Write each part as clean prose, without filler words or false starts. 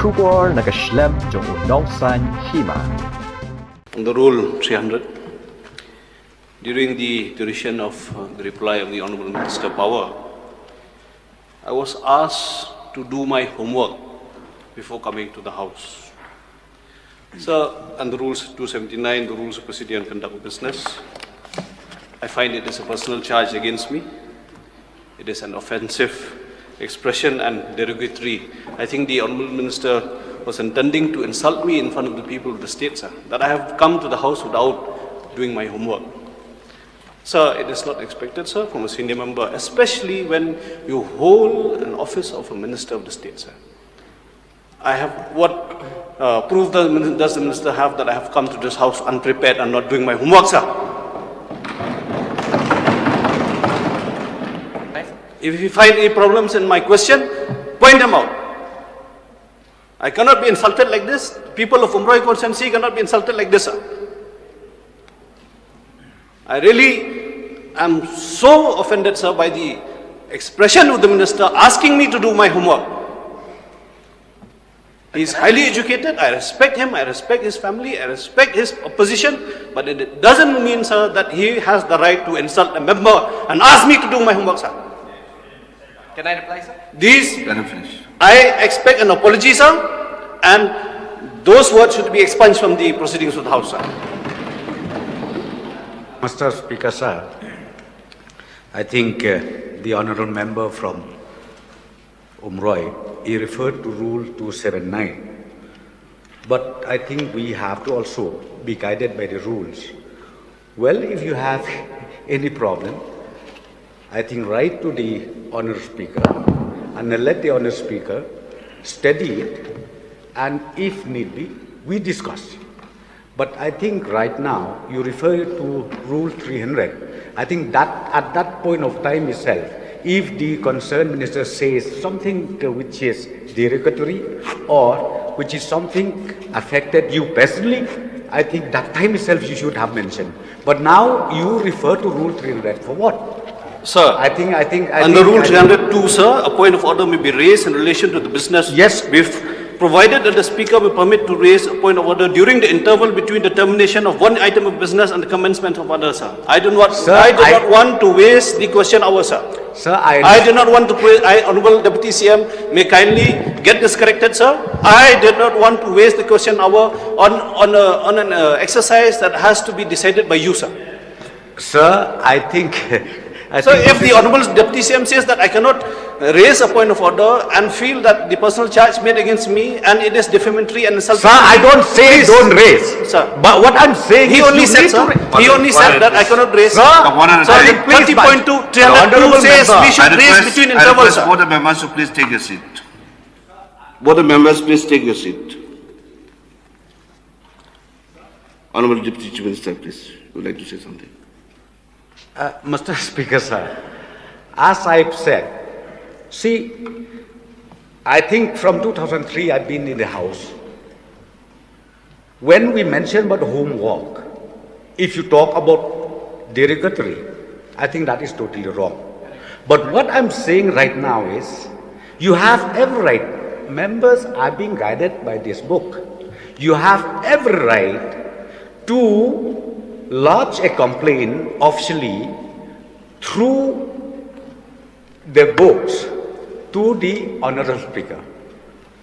Kubor nakaslem jong unongsan Hima. On the Rule 300, during the duration of the reply of the Honourable Minister Power, I was asked to do my homework before coming to the House. So, under Rules 279, the Rules of Procedure and Conduct of Business, I find it is a personal charge against me. It is an offensive expression and derogatory. I think the Honourable Minister was intending to insult me in front of the people of the state, sir, that I have come to the House without doing my homework. Sir, it is not expected, sir, from a senior member, especially when you hold an office of a Minister of the State, sir. I have, what proof does the Minister have that I have come to this House unprepared and not doing my homework, sir? If you find any problems in my question, point them out. I cannot be insulted like this. People of Umroi constituency cannot be insulted like this, sir. I really am so offended, sir, by the expression of the Minister asking me to do my homework. He is highly educated. I respect him. I respect his family. I respect his position. But it doesn't mean, sir, that he has the right to insult a member and ask me to do my homework, sir. Can I reply, sir? I expect an apology, sir, and those words should be expunged from the proceedings of the House, sir. Mr. Speaker, sir, I think the honourable member from Umroi, he referred to Rule 279. But I think we have to also be guided by the rules. Well, if you have any problem, I think write to the Honourable Speaker and let the Honourable Speaker study it, and if need be, we discuss. But I think right now you refer to Rule 300. I think that at that point of time itself, if the concerned minister says something which is derogatory or which is something affected you personally, I think that time itself you should have mentioned. But now you refer to Rule 300 for what? Sir, under Rule 302, sir, a point of order may be raised in relation to the business. Yes. Provided that the Speaker will permit to raise a point of order during the interval between the termination of one item of business and the commencement of another, sir. I do not want to waste the question hour, sir. Sir, I do not want to, Honourable Deputy CM may kindly get this corrected, sir. I did not want to waste the question hour on an exercise that has to be decided by you, sir. Sir, I think So if the Honourable Deputy CM says that I cannot raise a point of order and feel that the personal charge made against me and it is defamatory and insulting. Sir, I don't say don't raise. Sir. But what I'm saying he is only said, sir, he only said that I cannot raise. Sir, so the 30.2, 302 says we should raise between intervals, sir. Both the members to please take your seat. Both the members, please take your seat. Honourable Deputy Chief Minister, please, you would like to say something. Mr. Speaker, sir, as I've said, see, I think from 2003 I've been in the House. When we mention about homework, if you talk about derogatory, I think that is totally wrong. But what I'm saying right now is, you have every right, members are being guided by this book. You have every right to lodge a complaint officially through the books to the Honourable Speaker.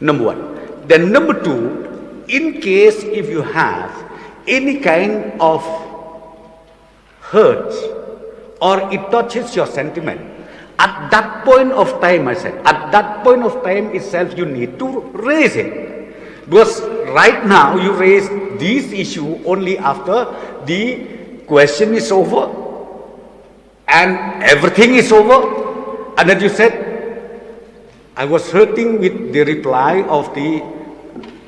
Number one. Then number two, in case if you have any kind of hurt or it touches your sentiment, at that point of time, I said, at that point of time itself, you need to raise it. Because right now you raise this issue only after the question is over and everything is over. And then you said, I was hurting with the reply of the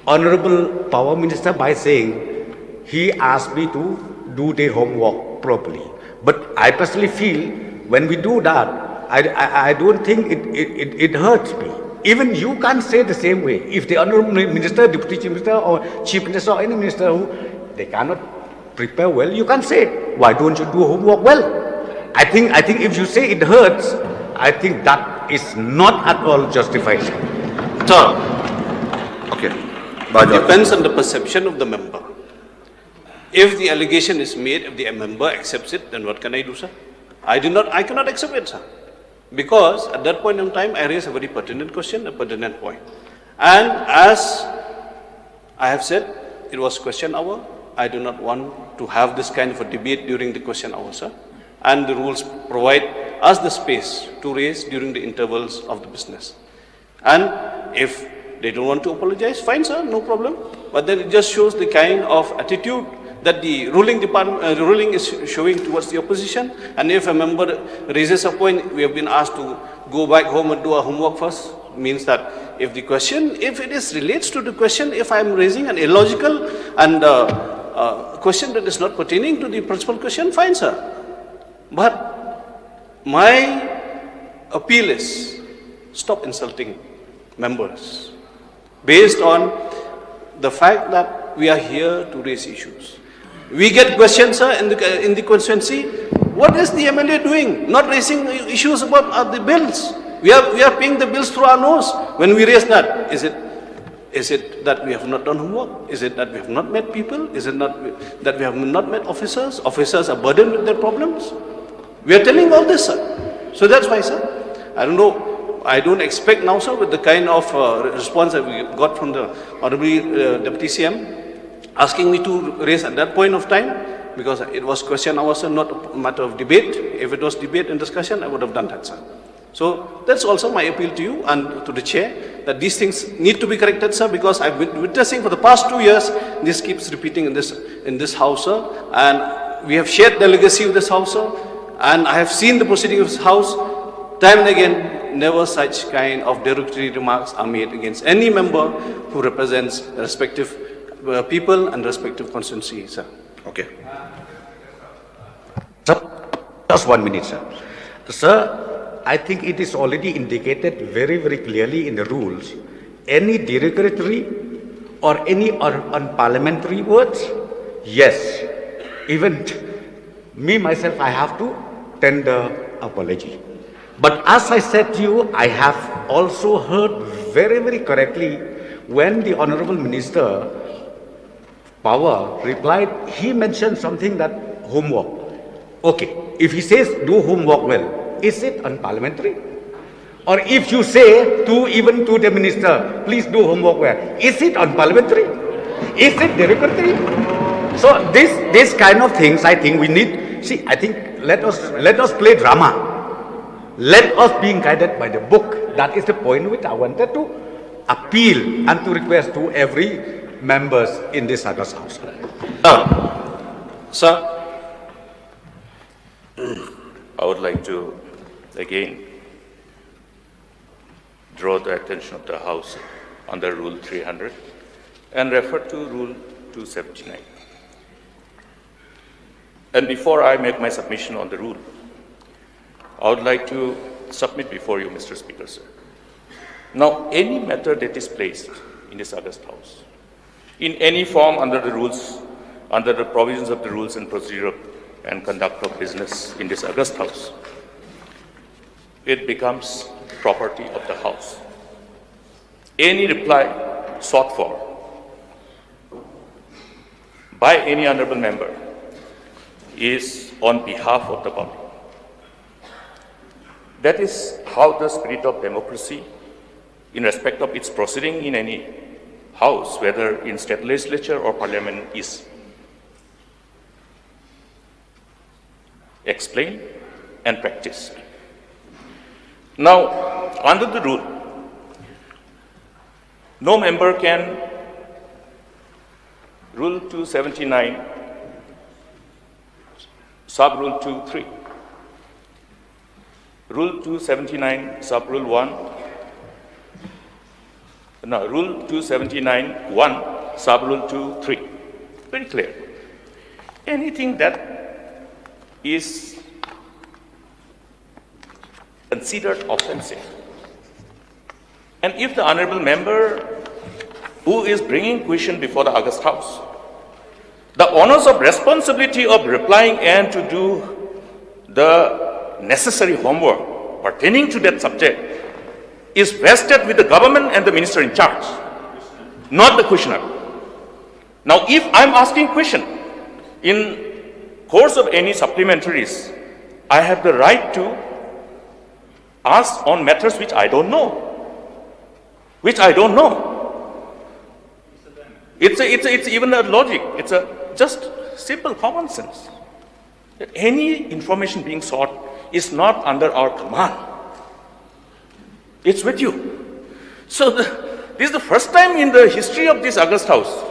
Honourable Power Minister by saying he asked me to do the homework properly. But I personally feel when we do that, I don't think it hurts me. Even you can't say the same way. If the Honourable Minister, Deputy Chief Minister or Chief Minister or any minister who they cannot prepare well, you can't say it. Why don't you do homework well? I think if you say it hurts, I think that is not at all justified. Sir, Okay. It depends on the perception of the member. If the allegation is made, if the member accepts it, then what can I do, sir? I cannot accept it, sir. Because at that point in time, I raised a very pertinent question, a pertinent point. And as I have said, it was question hour. I do not want to have this kind of a debate during the question hour, sir. And the rules provide us the space to raise during the intervals of the business. And if they don't want to apologize, fine, sir, no problem. But then it just shows the kind of attitude that the ruling is showing towards the opposition. And if a member raises a point, we have been asked to go back home and do our homework first. Means that if the question, if it is relates to the question, if I am raising an illogical and question that is not pertaining to the principal question, fine, sir. But my appeal is stop insulting members based on the fact that we are here to raise issues. We get questions, sir, in the constituency. What is the MLA doing? Not raising issues about the bills. We are paying the bills through our nose when we raise that. Is it that we have not done homework? Is it that we have not met people? Is it not that we have not met officers? Officers are burdened with their problems. We are telling all this, sir. So that's why, sir, I don't know. I don't expect now, sir, with the kind of response that we got from the Honorable Deputy CM, asking me to raise at that point of time, because it was question hour, sir, not a matter of debate. If it was debate and discussion, I would have done that, sir. So that's also my appeal to you and to the chair, that these things need to be corrected, sir, because I've been witnessing for the past 2 years, this keeps repeating in this house, sir, and we have shared the legacy of this house, sir, and I have seen the proceeding of this house, time and again, never such kind of derogatory remarks are made against any member who represents respective people and respective constituency, sir. Okay. Sir, just 1 minute, sir. Sir, I think it is already indicated very, very clearly in the rules. Any derogatory or any unparliamentary words, yes. Even me, myself, I have to tender apology. But as I said to you, I have also heard very, very correctly when the Honorable Minister Power replied, he mentioned something that homework. Okay, if he says do homework well, is it unparliamentary? Or if you say even to the minister, please do homework well, is it unparliamentary? Is it derogatory? So this kind of things, I think we need. See, I think let us play drama. Let us be guided by the book. That is the point which I wanted to appeal and to request to every members in this August House. Sir, I would like to again draw the attention of the House under Rule 300 and refer to Rule 279. And before I make my submission on the rule, I would like to submit before you, Mr. Speaker, sir. Now, any matter that is placed in this August House, in any form under the rules, under the provisions of the rules and procedure and conduct of business in this August House, it becomes property of the House. Any reply sought for by any honorable member is on behalf of the public. That is how the spirit of democracy, in respect of its proceeding in any house, whether in state legislature or parliament, is explained and practiced. Now, under the rule, no member can, Rule 279, Sub-Rule 2(3). Rule 279, Sub-Rule 1, no, Rule 279, 1, Sub-Rule 2(3). Very clear. Anything that is considered offensive, and if the honorable member who is bringing question before the August House, the onus of responsibility of replying and to do the necessary homework pertaining to that subject is vested with the government and the minister in charge. not the questioner. Now, if I'm asking question in course of any supplementaries, I have the right to ask on matters which I don't know. Which I don't know. It's even a logic. It's a just simple common sense. That any information being sought is not under our command. It's with you. So this is the first time in the history of this August House.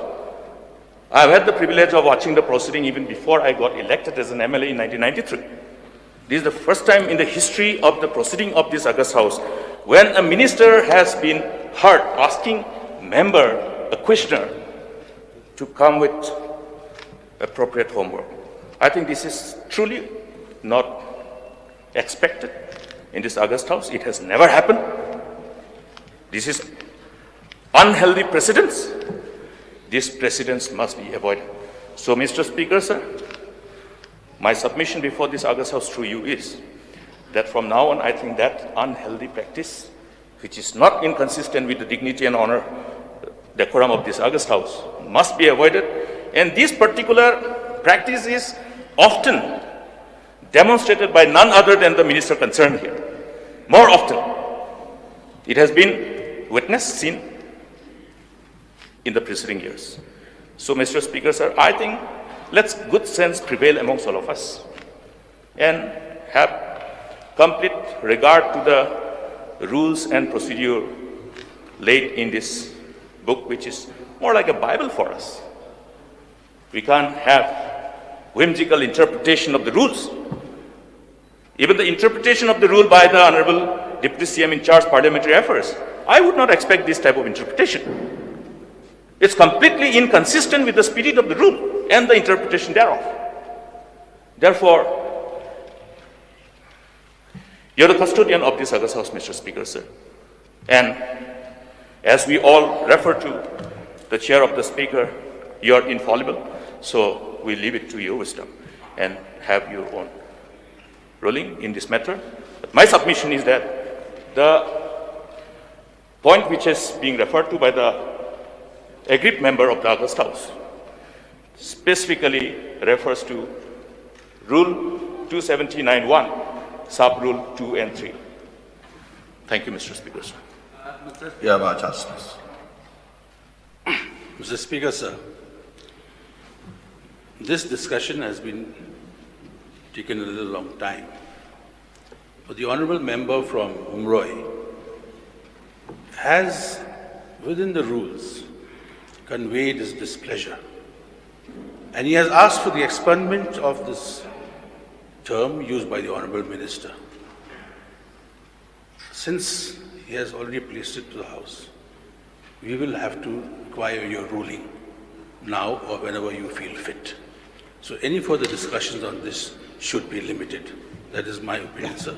I've had the privilege of watching the proceeding even before I got elected as an MLA in 1993. This is the first time in the history of the proceeding of this August House when a minister has been heard asking member, a questioner, to come with appropriate homework. I think this is truly not expected in this August House. It has never happened. This is unhealthy precedents. These precedents must be avoided. So, Mr. Speaker, sir, my submission before this August House through you is that from now on, I think that unhealthy practice, which is not inconsistent with the dignity and honor, decorum of this August House, must be avoided. And this particular practice is often demonstrated by none other than the minister concerned here. More often, it has been witnessed, seen in the preceding years. So, Mr. Speaker, sir, I think let's good sense prevail amongst all of us and have complete regard to the rules and procedure laid in this book, which is more like a Bible for us. We can't have whimsical interpretation of the rules. Even the interpretation of the rule by the Honorable Deputy CM in charge Parliamentary Affairs, I would not expect this type of interpretation. It's completely inconsistent with the spirit of the rule and the interpretation thereof. Therefore, you're the custodian of this August House, Mr. Speaker, sir. And as we all refer to the chair of the Speaker, you're infallible. So we leave it to your wisdom and have your own ruling in this matter. But my submission is that the point which is being referred to by the aggrieved member of the August House specifically refers to Rule 279(1), Sub-Rule 2 and 3. Thank you, Mr. Speaker, sir. You have our justice. Mr. Speaker, sir, this discussion has been taken a little long time. But the honourable member from Umroi has, within the rules, conveyed his displeasure. And he has asked for the expungement of this term used by the Honourable Minister. Since he has already placed it to the House, we will have to require your ruling now or whenever you feel fit. So any further discussions on this should be limited. That is my opinion, sir.